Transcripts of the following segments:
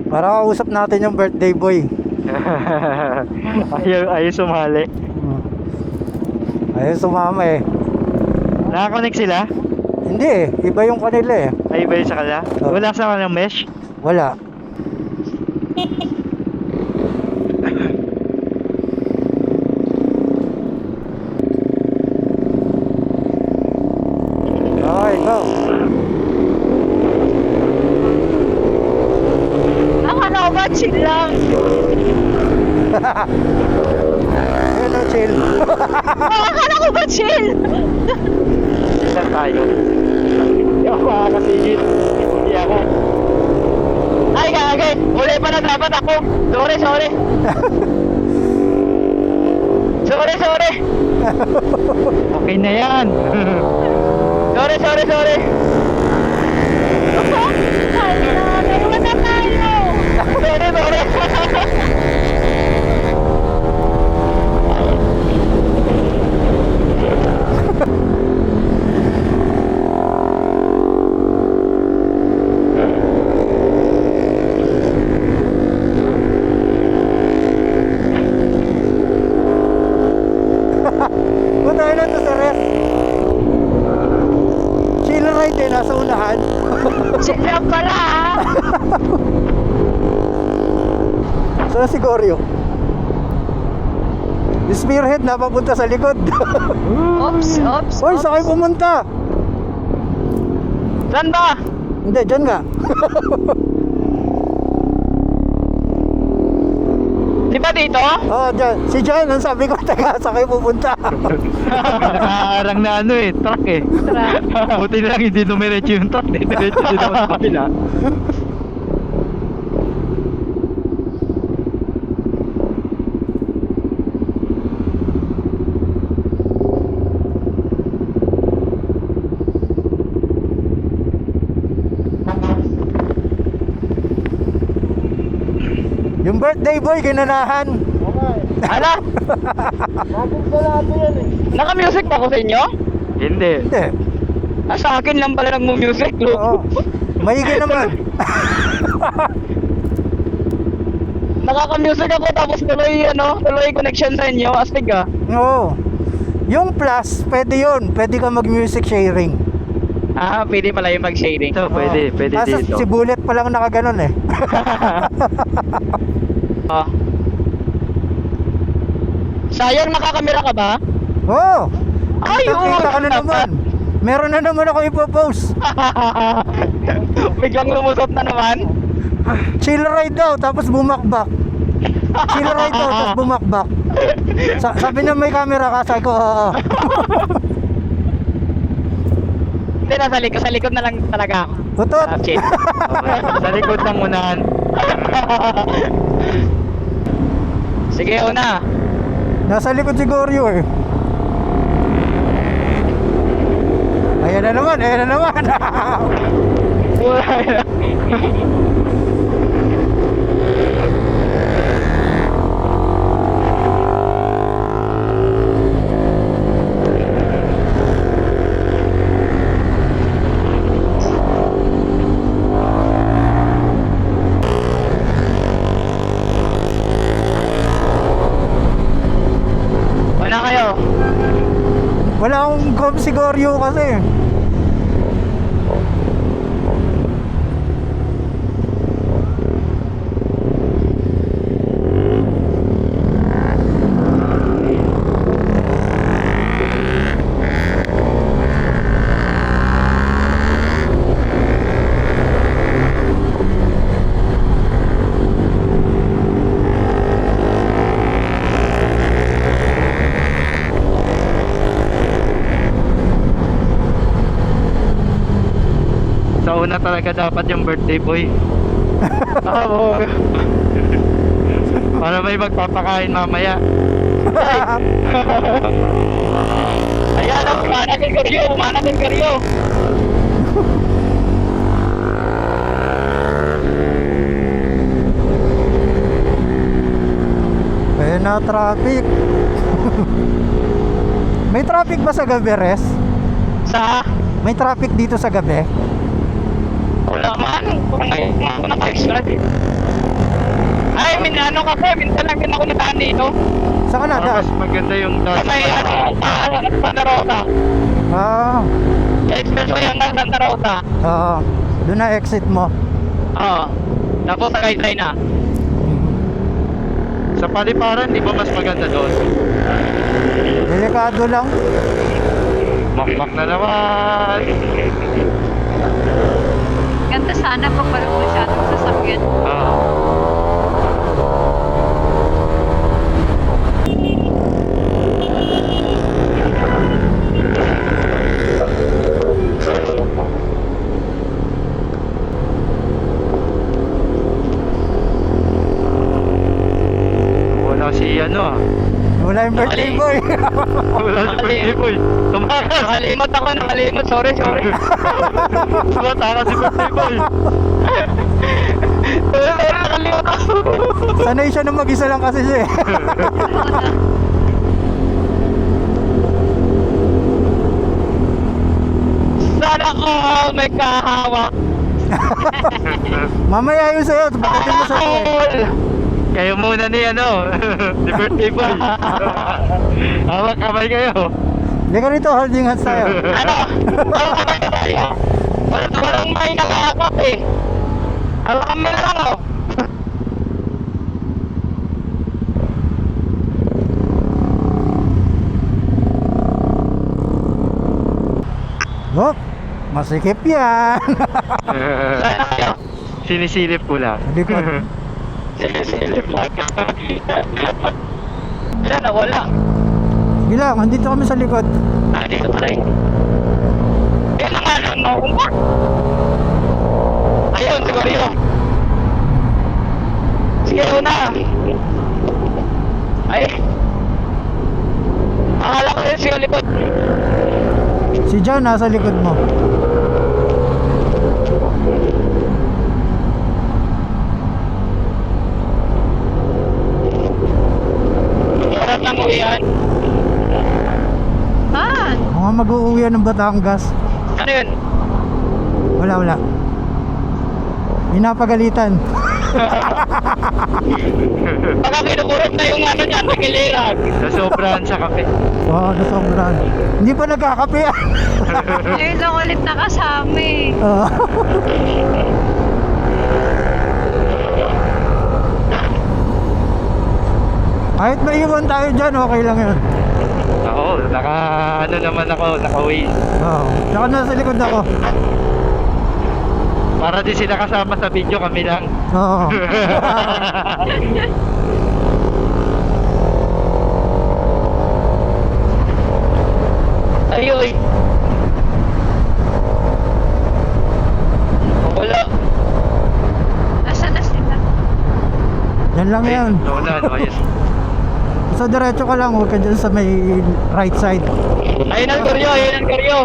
Para kausap natin yung birthday boy. Ayaw sumali. Ayun sumama eh. Nakakonect sila? Hindi eh, iba yung kanila eh. Ay, iba yung sa kanila? Oo. Wala sa kanila mesh? Wala. Okay, go. Akala ko ba chill lang? Hello, chill. Akala ko ba chill? Ilan tayo? Hindi ako makakasigit. Hindi ako. Ay, kagay. Uli pa na dapat ako. Sorry. Sorry. Okay na yan. Sorry. Ay, naman na tayo. Sorry. Punta na to sa rest. Chill ride eh, nasa unahan. Chill lang pala, ha? So si Goryo. Spearhead na papunta sa likod. Oops. Hoy, saan kayo pumunta? Saan ba? Hindi, dyan nga. Di ba dito? Oh, dyan. Si Jan, ang sabi ko, taga, saan kayo pupunta? Nakaarang na ano eh, truck eh. Buti na lang hindi dumiretso yung truck eh. Diretso din ako sa kabila. Yung birthday boy, ginanahan. Ala? Naka-music ba ako sa inyo? Hindi. Hindi. Sa akin lang pala nagmo-music, Oo. Maigi naman. Nakaka-music ako tapos tuloy connection sa inyo. Astig ah. Oo. Yung plus, pwede yun. Pwede ka mag-music sharing. Ah, pwede pala yung mag-shading. Ito, pwede Kaso dito. si Bullet pa lang nakaganon eh. Ah. Sayang, nakakamera ka ba? Oo. Ay, oo. Kita ka na naman. Meron na naman ako ipopost. Biglang lumusot na naman. Chill ride daw, tapos bumakbak. Chill ride daw, tapos bumakbak. Sabi na may camera ka, sabi ko, oo. Hindi, sa likod na lang talaga ako. Tutot. Chill. Okay. Sa likod ng unahan. Sige, una. Nasa likod si Goryo eh. Ayan na naman. Una kayo. Wala akong gom si Goryo kasi. Sa una talaga dapat yung birthday boy. Oo. Para may magpapakain mamaya. Ayan, umana ng karyo. Ayun na traffic. May traffic ba sa gabi, Res? Sa? May traffic dito sa gabi? Wala man. Kung ngayon, ako na extra din. ano kasi, minsan lang din ako nataan dito. Sa Canada? Mas maganda yung taas. May Santa Rosa. Ah, Expressway hanggang Santa Rosa. oo. Doon na exit mo. Oo. Tapos sa Kaysay na. Sa Paliparan, di ba mas maganda doon? Delikado lang. Makmak na naman. Ganda sana pag walang masyadong sasakyan. Ah. Wala si ano ah. Wala yung birthday boy. Wala si birthday boy. Tumakas. Nakalimot ako, nakalimot. Sorry. Tumatakas si birthday boy. Sorry, nakalimot ako. Sanay siya na mag-isa lang kasi siya eh. Sana ko may kahawak. Mamaya yun sa'yo. Pagdating mo sa'yo eh. Cool. Kayo muna ni ano. Si birthday boy. Hawak kamay kayo. Hindi ka rito, holding hands tayo. Ano? Walang may nakakap eh. Ang kami lang oh. Oh, masikip yan. Sana kayo. Sinisilip ko lang. Likod. Silip lang. Wala na, wala. Sige lang, andito kami sa likod. Dito pa rin. Kailan nga lang nakumpa? Ayun, siguro yun. Sige, una. Ay. Akala ko yun, sige likod. Si John nasa likod mo. Harap lang mo yan. Ah, Mga mag-uuwi ng Batangas. Ano yun? Wala. Pinapagalitan. Baka kinukurot na yung ano niyan, nagiliran. Nasobrahan sa kape. Oo, nasobrahan. Hindi pa nagkakape ah. ngayon lang ulit nakasama eh. Oo. Kahit maiwan tayo dyan, okay lang yun. Ako, ano naman ako, naka-way. Oo. Tsaka nasa likod ako. Para di sila kasama sa video, kami lang. Oo. Ayoy. Wala. Nasaan na sila? Yan lang yan. Wala, no, ayun. So diretso ka lang, huwag ka dyan sa may right side. Ayun ang kuryo, ayun ang kuryo.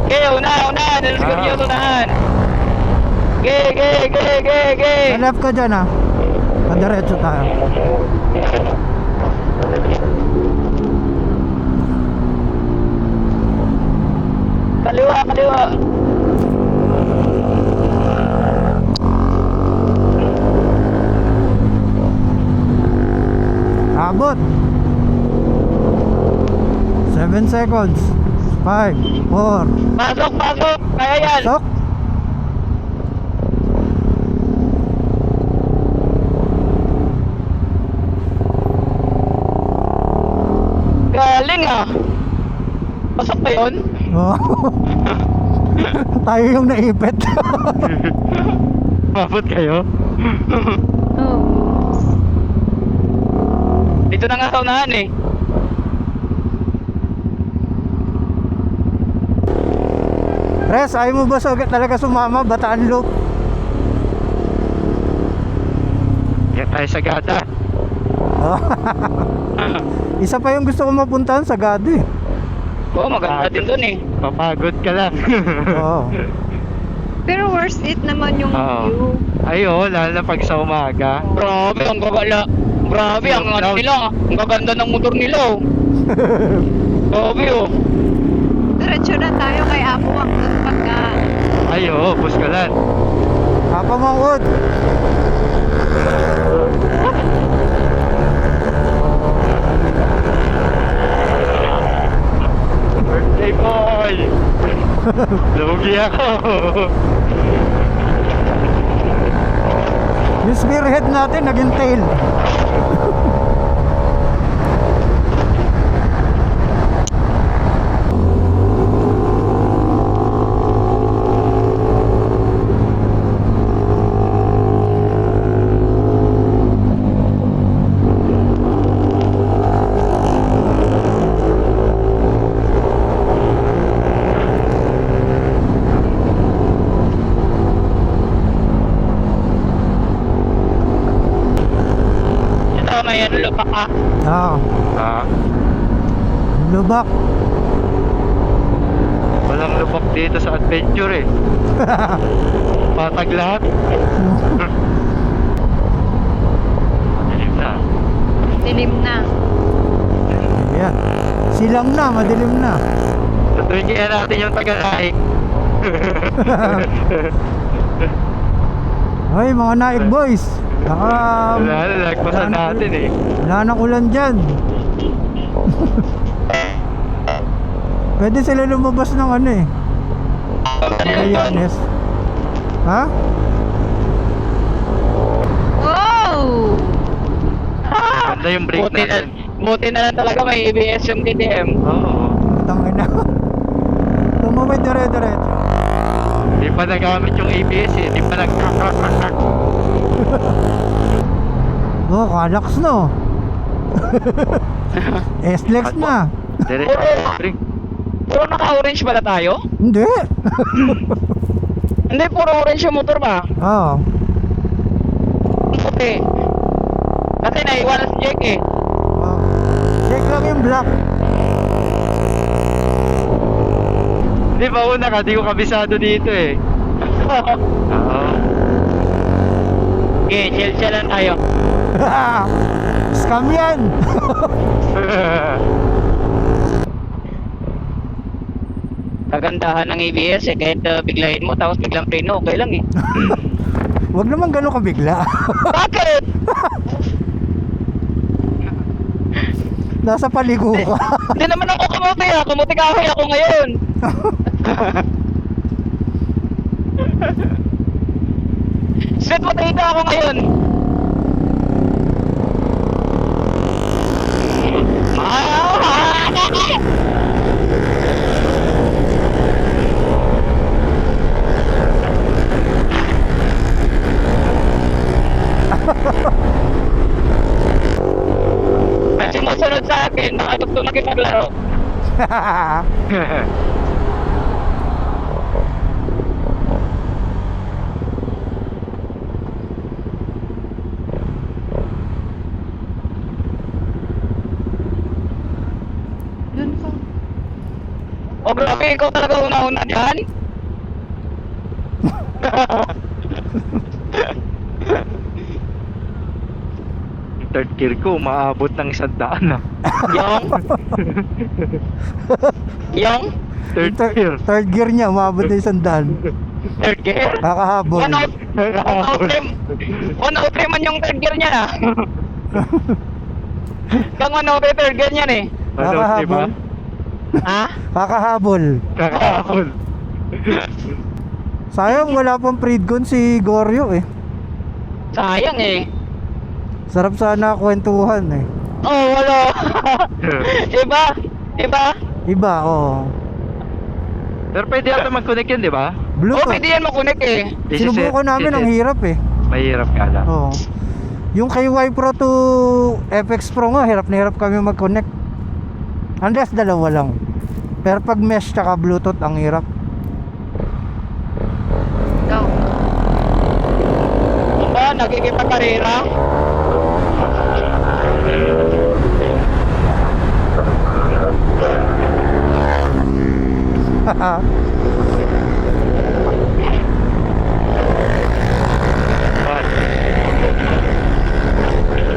Okay, una, nasa kuryo, unahan. Ge. Sa left ka dyan ah. Diretso tayo. Kaliwa. Abot. 7 seconds. 5, 4. Pasok. Kaya yan. Sok. Galing ah. Pasok pa yun? Oh. Tayo yung naipit. Mabot kayo? Oh. Dito na nga sa unahan eh. Res, ayaw mo ba talaga sumama? Bataan Loop. Kaya tayo sa gata. Oh. Isa pa yung gusto ko mapuntahan sa Gado eh. Oo, maganda din dun eh. Papagod ka lang. Oo. Pero worth it naman yung Oo. view. Ay, oo, lalo na pag sa umaga. Grabe, ang gagala. Grabe, ang ano nila. Ang gaganda ng motor nila oh. Grabe oh. Diretso na tayo kay Apo ang pagka. Ay, oo, Buskalan. Kapamangkot. Birthday boy! Lugi ako! Yung spearhead natin naging tail. Ito, may ano, lupak ka. Ah, Ah, lubak. walang lubak dito sa adventure eh. Patag lahat. Dilim na. Dilim na. Ayan. Silang na, madilim na. Tutuin kaya natin yung taga-naik. Hoy, mga naik boys. Baka Wala na, nagpasan natin eh. wala nang ulan dyan. Pwede sila lumabas ng ano eh. Ayanes. Ha? Wow! Ganda yung brake natin. Buti na lang talaga may ABS yung DTM. Oo. Tangin na. Tumawid dire-diretso. Di pa nagamit yung ABS eh. Di pa nag... Oh, kalax no. S-Lex na. Diretso brake. Puro naka-orange ba na tayo? Hindi. Hindi, puro orange yung motor ba? Oo. Puti. Kasi naiwanan si Jake eh. Oh. Check lang yung black. Di ba una ka? Di ko kabisado dito eh. Oo. Okay, chill lang tayo. Scam yan. Kagandahan ng ABS eh, kahit biglayin mo tapos biglang preno, okay lang eh. Wag naman gano'n kabigla. Bakit? Nasa paligo ka. Hindi naman ako kamuti ah, kamuti kahoy ako ngayon. Sweet potato ako ngayon. May sumusunod sa akin, nakatugtog na kipaglaro. Dun ka. O grabe, ikaw talaga una-una dyan? Third gear ko, maabot ng 100 ah. Yung? Yung? Third gear. Third gear niya, umabot na 100. Third gear? Kakahabol. 103 man yung third gear niya na. Kang 103 third gear niyan eh. Ano, diba? Ha? Kakahabol. Kakahapon. Sayang wala pang Freedgon si Goryo eh. Sayang eh. Sarap sana kwentuhan eh. Oh, wala. Iba? Iba? Iba, oo. Pero pwede ata mag-connect yun, di ba? Oh, Bluetooth. pwede yan makunik eh. Sinubukan namin, ang hirap eh. Mahirap ka lang. Oo. Yung kay Y Pro to FX Pro nga, hirap na hirap kami mag-connect. Unless dalawa lang. Pero pag mesh tsaka Bluetooth, ang hirap. Go. Ano ba? Nagkikipagkarera?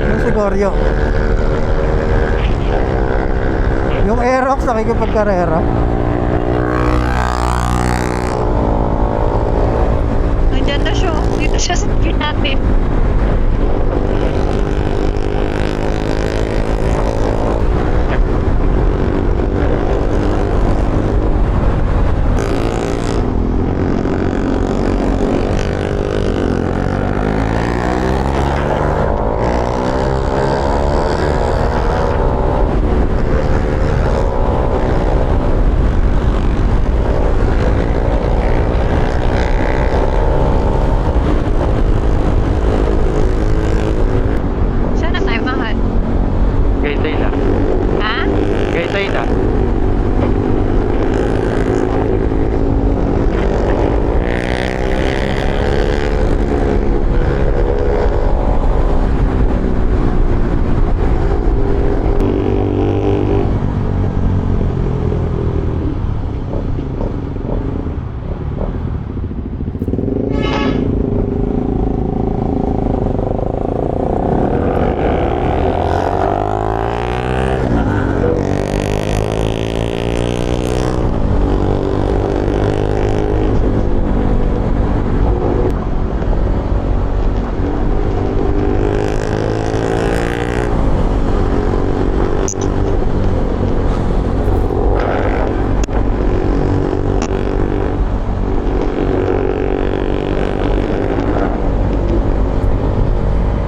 Yung si Goryo. Yung Aerox, nakikipagkarera. Nandyan na siya. Dito Diyos natin. Saan na tayo, mahal? Kay Tayla. Ha? Kay Tayla.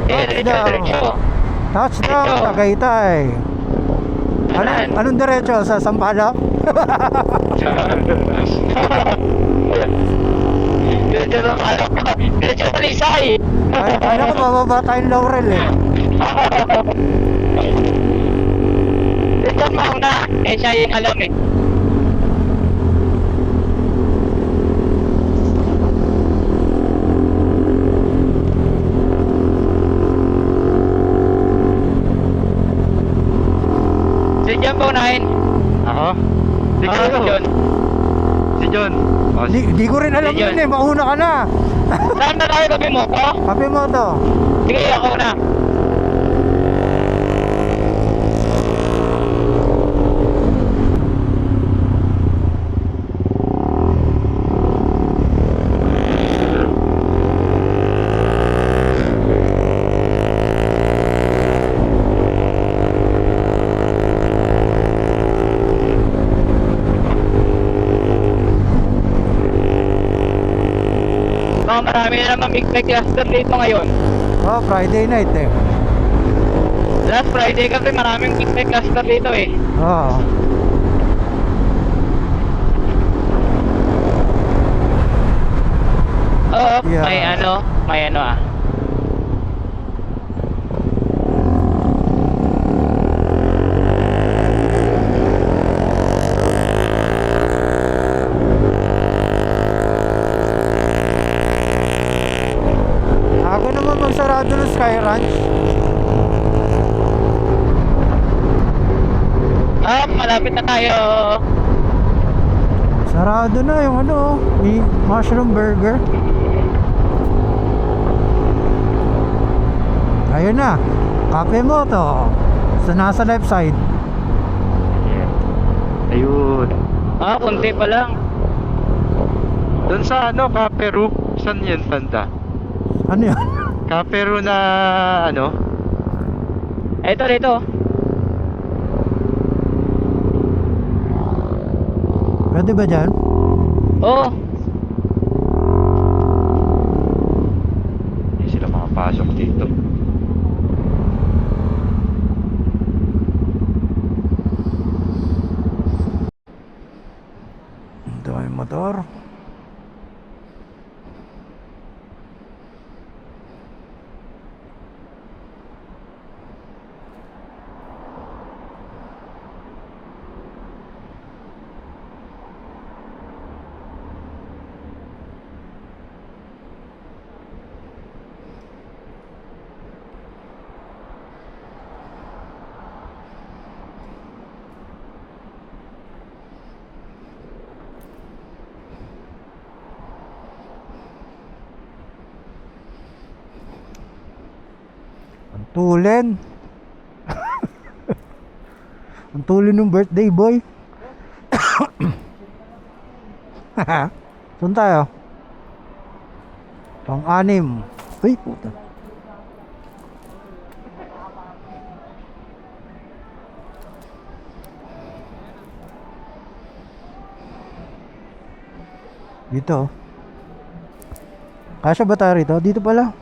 Diretso. Touchdown, Tagaytay. Anong diretso? Sa Sampaloc? Diretso na kalak ka. Diretso sa Lisay. Ay, ano ko, bababa tayong Laurel eh. Diretso mauna. Eh, siya yung alam eh. Si John ba unahin? Ako? Si Si John. Si John. Oh, Di ko rin alam Sige. yun eh, mauna ka na. Saan na tayo gabi mo ko? Kape mo to. Sige, ako na. Baka marami na naman may cluster dito ngayon. Oh, Friday night eh. Last Friday kasi maraming may cluster dito eh. Oo. Oo, Yeah. may ano ah. Ako naman magsarado ng Sky Ranch. Ah, malapit na tayo. Sarado na yung ano, may mushroom burger. Ayun na, kape mo to. So, nasa left side. ayun. Ah, kunti pa lang. Doon sa ano, Kaperu. Saan yan, Tanda? Ano yun? Kaperu na ano? Ito dito. Pwede ba dyan? Oo. Hindi sila makapasok dito. Ito ay motor. Ang tulin. Ang tulin ng birthday boy. Saan tayo? Pang-anim. Uy, puta. Dito. Kasya ba tayo rito? Dito pala.